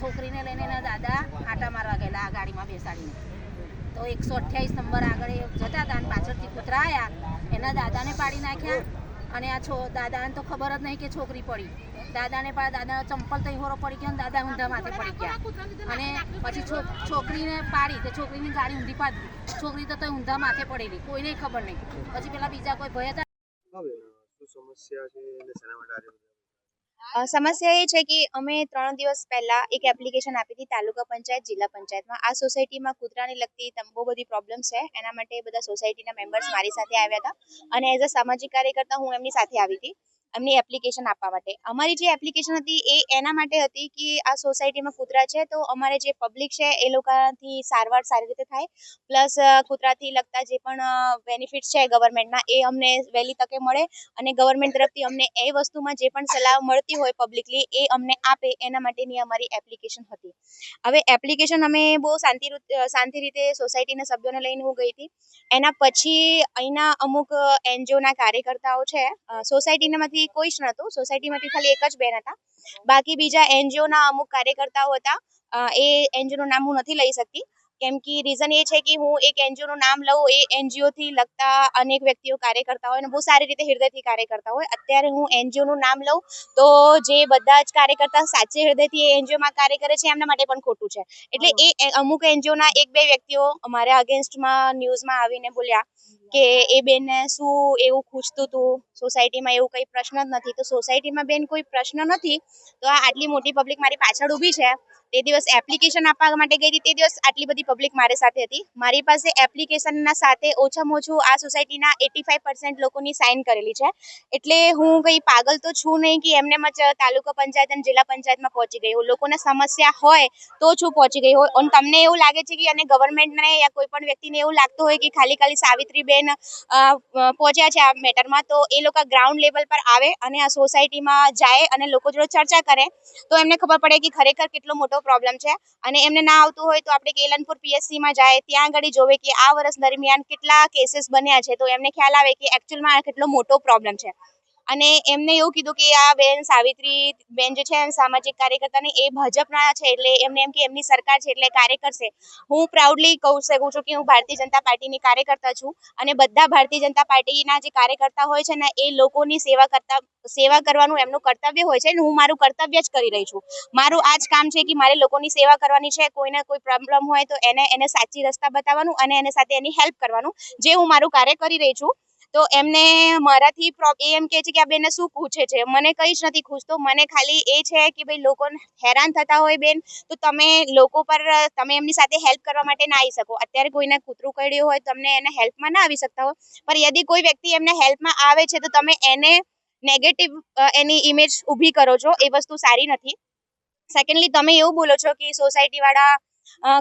છોકરીને લઈને એના દાદા આટા મારવા ગયેલા આ ગાડીમાં બેસાડીને. તો 128 નંબર આગળ જતા હતા અને પાછળથી કૂતરા આવ્યા, એના દાદાને પાડી નાખ્યા. અને આ દાદાને તો ખબર જ નહીં કે છોકરી પડી. દાદાને ચંપલ તો હોરો પડી ગયો અને દાદા ઊંધા માથે પડી ગયા. અને પછી છોકરીને પાડી તો છોકરીની ગાડી ઊંધી પાડી. છોકરી તો ઊંધા માથે પડેલી, કોઈને ખબર નહીં. પછી પેલા બીજા કોઈ ભય હતા. સમસ્યા એ છે કે અમે 3 દિવસ પહેલા એક એપ્લિકેશન આપી હતી તાલુકા પંચાયત જિલ્લા પંચાયતમાં. આ સોસાયટીમાં કૂતરાને લગતી બહુ બધી પ્રોબ્લેમ છે, એના માટે બધા સોસાયટીના મેમ્બર્સ મારી સાથે આવ્યા હતા અને એઝ અ સામાજિક કાર્યકર્તા હું એમની સાથે આવી હતી એમની એપ્લિકેશન આપવા માટે. અમારી જે એપ્લિકેશન હતી એ એના માટે હતી કે આ સોસાયટીમાં કૂતરા છે તો અમારે જે પબ્લિક છે એ લોકોથી સારવાર સારી રીતે થાય, પ્લસ કૂતરાથી લગતા જે પણ બેનિફિટ્સ છે ગવર્મેન્ટના એ અમને વહેલી તકે મળે અને ગવર્મેન્ટ તરફથી અમને એ વસ્તુમાં જે પણ સલાહ મળતી હોય પબ્લિકલી એ અમને આપે, એના માટેની અમારી એપ્લિકેશન હતી. હવે એપ્લિકેશન અમે બહુ શાંતિ રીતે સોસાયટીના સભ્યોને લઈને હું ગઈ હતી. એના પછી અહીંના અમુક એનજીઓના કાર્યકર્તાઓ છે, સોસાયટીમાંથી કોઈ જ નહોતું, સોસાયટીમાંથી ખાલી એક જ બેન હતા, બાકી બીજા એનજીઓના અમુક કાર્યકર્તાઓ હતા. એ એનજીઓનું નામ હું નથી લઈ શકતી કેમ કે રીઝન એ છે કે હું એક એનજીઓનું નામ લઉં, એ એનજીઓથી લગતા અનેક વ્યક્તિઓ કાર્ય કરતા હોય અને બહુ સારી રીતે હૃદયથી કાર્ય કરતા હોય. અત્યારે હું એનજીઓનું નામ લઉં તો જે બધા જ કાર્યકર્તા સાચે હૃદયથી એ એનજીઓમાં કાર્ય કરે છે એમના માટે પણ ખોટું છે. એટલે એ અમુક એનજીઓના 1-2 વ્યક્તિઓ અમારા અગેન્સ્ટમાં ન્યૂઝમાં આવીને બોલ્યા કે એ બેનને શું એવું ખૂંચતું હતું, સોસાયટીમાં એવું કંઈ પ્રશ્ન જ નથી. તો સોસાયટીમાં બેન કોઈ પ્રશ્ન નથી તો આ આટલી મોટી પબ્લિક મારી પાછળ ઊભી છે. તે દિવસ એપ્લિકેશન આપવા માટે ગઈ હતી, તે દિવસ આટલી બધી પબ્લિક મારી સાથે હતી. મારી પાસે એપ્લિકેશનના સાથે ઓછામાં ઓછું આ સોસાયટીના 85% લોકોની સાઇન કરેલી છે. એટલે હું કંઈ પાગલ તો છું નહીં કે એમને જ તાલુકા પંચાયત અને જિલ્લા પંચાયતમાં પહોંચી ગઈ હું. લોકોને સમસ્યા હોય તો છું પહોંચી ગઈ હોય. અને તમને એવું લાગે છે કે અને ગવર્મેન્ટને યા કોઈ પણ વ્યક્તિને એવું લાગતું હોય કે ખાલી સાવિત્રીબેન પહોંચ્યા છે આ મેટરમાં, તો એ લોકો ગ્રાઉન્ડ લેવલ પર આવે અને આ સોસાયટીમાં જાય અને લોકો જોડે ચર્ચા કરે તો એમને ખબર પડે કે ખરેખર કેટલો મોટો પ્રોબ્લેમ છે. અને એમને ના આવતું હોય તો આપણે કેલનપુર પીએસસીમાં જાય, ત્યાં આગળ જોવે કે આ વર્ષ દરમિયાન કેટલા કેસીસ બન્યા છે, તો એમને ખ્યાલ આવે કે એકચ્યુઅલમાં આ કેટલો મોટો પ્રોબ્લેમ છે. અને એમને એવું કીધું કે આ બેન સાવિત્રી બેન જે છે સામાજિક કાર્યકર્તાની એ ભાજપના છે, એટલે એમને એમ કે એમની સરકાર છે એટલે કાર્ય કરશે. હું પ્રાઉડલી કહી શકું છું કે હું ભારતીય જનતા પાર્ટીની કાર્યકર્તા છું અને બધા ભારતીય જનતા પાર્ટીના જે કાર્યકર્તા હોય છે ને એ લોકોની સેવા કરવાનું એમનું કર્તવ્ય હોય છે. હું મારું કર્તવ્ય જ કરી રહી છું. મારું આ જ કામ છે કે મારે લોકોની સેવા કરવાની છે. કોઈને કોઈ પ્રોબ્લેમ હોય તો એને સાચી રસ્તા બતાવવાનું અને એને સાથે એની હેલ્પ કરવાનું, જે હું મારું કાર્ય કરી રહી છું. તો એમને મારાથી એમ કહે છે કે આ બેનને શું પૂછે છે, મને કંઈ જ નથી પૂછતો. મને ખાલી એ છે કે ભાઈ લોકો હેરાન થતા હોય બેન તો તમે લોકો પર તમે એમની સાથે હેલ્પ કરવા માટે ના આવી શકો. અત્યારે કોઈને કૂતરું કરડ્યું હોય તમને એને હેલ્પમાં ના આવી શકતા હોય, પણ યદિ કોઈ વ્યક્તિ એમને હેલ્પમાં આવે છે તો તમે એને નેગેટિવ એની ઇમેજ ઊભી કરો છો, એ વસ્તુ સારી નથી. સેકન્ડલી તમે એવું બોલો છો કે સોસાયટીવાળા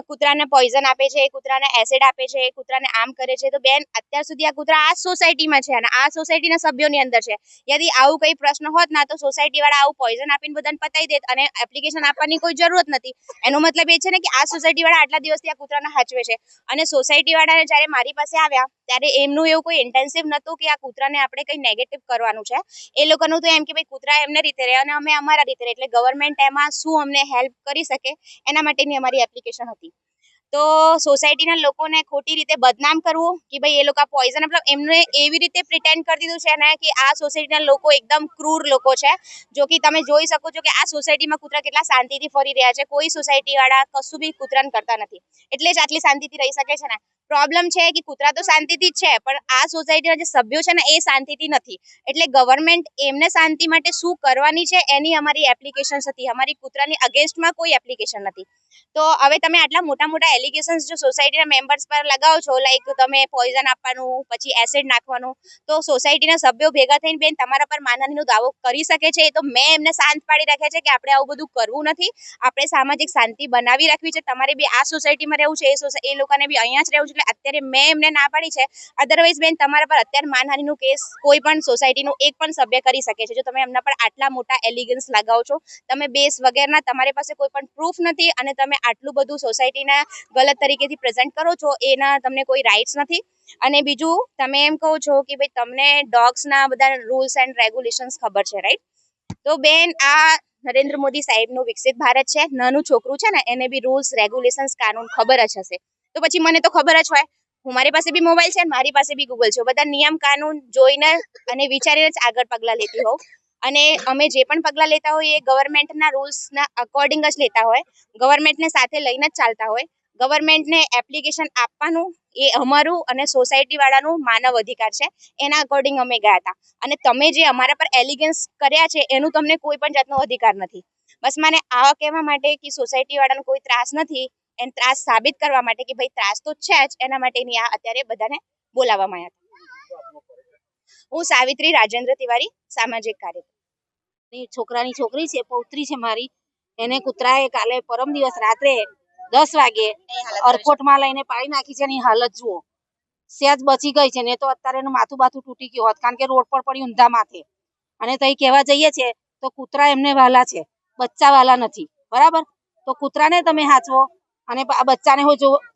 કૂતરાને પોઈઝન આપે છે, કૂતરાને એસિડ આપે છે, કૂતરાને આમ કરે છે. તો બેન અત્યાર સુધી આ કૂતરા આ સોસાયટીમાં છે અને આ સોસાયટીના સભ્યોની અંદર છે. યદિ આવું કંઈ પ્રશ્ન હોત ના તો સોસાયટીવાળા આવું પોઈઝન આપીને બધાને પતાવી દેત અને એપ્લિકેશન આપવાની કોઈ જરૂરત નથી. એનો મતલબ એ છે ને કે આ સોસાયટીવાળા આટલા દિવસથી આ કૂતરાને હાચવે છે અને સોસાયટીવાળાને જ્યારે મારી પાસે આવ્યા ત્યારે એમનું એવું કોઈ ઇન્ટેન્સિવ નહોતું કે આ કૂતરાને આપણે કંઈ નેગેટિવ કરવાનું છે. એ લોકોનું તો એમ કે ભાઈ કૂતરા એમને રીતે રહે અને અમે અમારા રીતે રહે, એટલે ગવર્મેન્ટ એમાં શું અમને હેલ્પ કરી શકે એના માટેની અમારી એપ્લિકેશન હતી. તો સોસાયટીના લોકોને ખોટી રીતે બદનામ કરવું કે ભાઈ એ લોકો પોઈઝન, મતલબ એમને એવી રીતે પ્રિટેન્ડ કરી દીધું છે ને કે આ સોસાયટીના લોકો એકદમ ક્રૂર લોકો છે. જો કે તમે જોઈ શકો છો કે આ સોસાયટીમાં કૂતરા કેટલા શાંતિથી ફરી રહ્યા છે. કોઈ સોસાયટીવાળા કશું બી કૂતરાને કરતા નથી, એટલે જ આટલી શાંતિથી રહી શકે છે ને. પ્રોબ્લેમ છે કે કૂતરા તો શાંતિથી જ છે પણ આ સોસાયટીના જે સભ્યો છે ને એ શાંતિથી નથી. એટલે ગવર્મેન્ટ એમને શાંતિ માટે શું કરવાની છે એની અમારી એપ્લિકેશન હતી. અમારી કૂતરાની અગેન્સ્ટમાં કોઈ એપ્લિકેશન નથી. તો હવે તમે આટલા મોટા એલિગેશન્સ જો સોસાયટીના મેમ્બર્સ પર લગાવો છો, લાઈક તમે પોઈઝન આપવાનું, પછી એસિડ નાખવાનું, તો સોસાયટીના સભ્યો ભેગા થઈને બેન તમારા પર માનહાનિનો દાવો કરી શકે છે. એ તો મેં એમને શાંત પાડી રાખ્યા છે કે આપણે આવું બધું કરવું નથી, આપણે સામાજિક શાંતિ બનાવી રાખવી છે. તમારે બી આ સોસાયટીમાં રહેવું છે, એ લોકોને બી અહીંયા જ રહેવું છે. એટલે અત્યારે મેં એમને ના પાડી છે. અધરવાઇઝ બેન તમારા પર અત્યારે માનહાનિનો કેસ કોઈ પણ સોસાયટીનું એક પણ સભ્ય કરી શકે છે જો તમે એમના પર આટલા મોટા એલિગન્સ લગાવો છો. તમે બેસ વગરના, તમારી પાસે કોઈ પણ પ્રૂફ નથી અને તમે આટલું બધું સોસાયટીના ગલત તરીકેથી પ્રેઝન્ટ કરો છો, એના તમને કોઈ રાઇટ્સ નથી. અને બીજું તમે એમ કહો છો કે ભાઈ તમને ડોગ્સના બધા રૂલ્સ એન્ડ રેગ્યુલેશન્સ ખબર છે, રાઈટ? તો બેન આ નરેન્દ્ર મોદી સાહેબનું વિકસિત ભારત છે. નાનું છોકરું છે ને એને બી રૂલ્સ રેગ્યુલેશન્સ કાનૂન ખબર જ હશે. તો પછી મને તો ખબર જ હોય. મારી પાસે બી મોબાઈલ છે, મારી પાસે બી ગૂગલ છે. બધા નિયમ કાનૂન જોઈને અને વિચારીને જ આગળ પગલાં લેતી હોઉં. અને અમે જે પણ પગલાં લેતા હોય એ ગવર્મેન્ટના રૂલ્સના અકોર્ડિંગ જ લેતા હોય. ગવર્મેન્ટને સાથે લઈને જ ચાલતા હોય. ગવર્મેન્ટને એપ્લિકેશન આપવાનું એ અમારું અને સોસાયટી વાળાનું માનવ અધિકાર છે. એના અકોર્ડિંગ અમે ગયા હતા. અને તમે જે અમારા પર એલિગન્સ કર્યા છે એનું તમને કોઈ પણ જાતનો અધિકાર નથી. બસ મને આવા કહેવા માટે કે સોસાયટી વાળાનો કોઈ ત્રાસ નથી, એને ત્રાસ સાબિત કરવા માટે કે ભાઈ ત્રાસ તો છે જ, એના માટેની આ અત્યારે બધાને બોલાવવામાં આવ્યા હતા. હું સાવિત્રી રાજેન્દ્ર તિવારી, સામાજિક કાર્યકર. છોકરાની છોકરી છે, પૌત્રી છે મારી. એને કૂતરાએ કાલે પરમ દિવસ રાત્રે 10 વાગે અરકોટમાં લઈને પાડી નાખી છે. એની હાલત જુઓ, સહેજ બચી ગઈ છે ને તો અત્યારે એનું માથું બાથું તૂટી ગયું હોત, કારણ કે રોડ પર પડી ઊંધા માથે. અને તઈ કહેવા જઈએ છે તો કૂતરા એમને વાલા છે, બચ્ચા વાલા નથી. બરાબર? તો કૂતરાને તમે હાચવો અને આ બચ્ચાને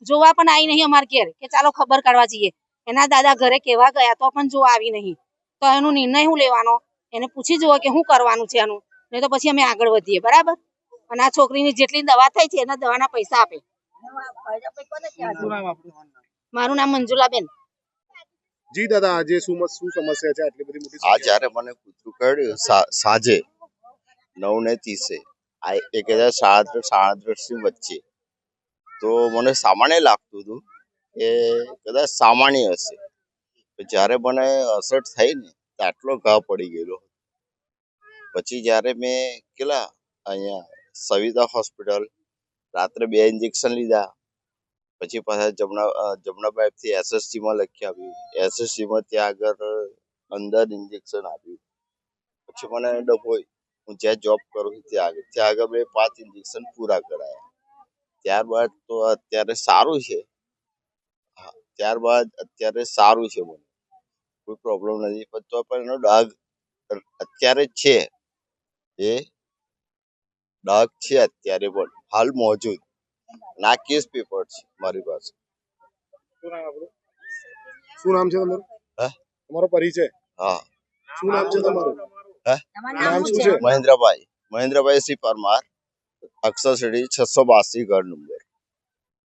જોવા પણ આવી નહીં અમાર ઘેર કે ચાલો ખબર કાઢવા જઈએ. એના દાદા ઘરે કેવા ગયા તો પણ જોવા આવી નહીં. તો એનો નિર્ણય શું લેવાનો? એને પૂછી જુઓ કે શું કરવાનું છે એનું, નહીં તો પછી અમે આગળ વધીએ. બરાબર? અને આ છોકરીની જેટલી દવા થઈ છે એના દવાના પૈસા આપે. મારું નામ મંજુલાબેન. જી દાદા, આજે શું સમસ્યા છે આટલી બધી મોટી? આ જ્યારે મને કૂતરું કરડ્યું સાંજે 9:30 એ કદાચ 37:30 ની વચ્ચે, તો મને સામાન્ય લાગતું હતું કે કદાચ સામાન્ય હશે. જ્યારે મને અસર થઈ ને તો આટલો ઘા પડી ગયેલો. પછી જ્યારે મેં અહીંયા સવિતા હોસ્પિટલ રાત્રે 2 ઇન્જેક્શન લીધા. પછી પાછા જમનાબાઈથી એસએસસીમાં લખી આપ્યું. એસએસસીમાં ત્યાં આગળ અંદર ઇન્જેક્શન આપ્યું. પછી મને ડભોઈ, હું જ્યાં જોબ કરું છું ત્યાં આગળ મેં 5 ઇન્જેક્શન પૂરા કરાયા. ત્યારબાદ તો અત્યારે સારું છે. અત્યારે સારું છે, મને કોઈ પ્રોબ્લેમ નથી. પણ તો પણ એનો ડાઘ અત્યારે છે, એ ડાઘ છે અત્યારે પણ હાલ મોજૂદ. ના કેસ પેપર છે મારી પાસે. શું નામ છે તમારું? તમારો પરિચય? હા, શું નામ છે તમારું? નામ શું છે? મહેન્દ્રભાઈ સિંહ પરમાર, અક્ષર શેરી 682 ઘર નંબર.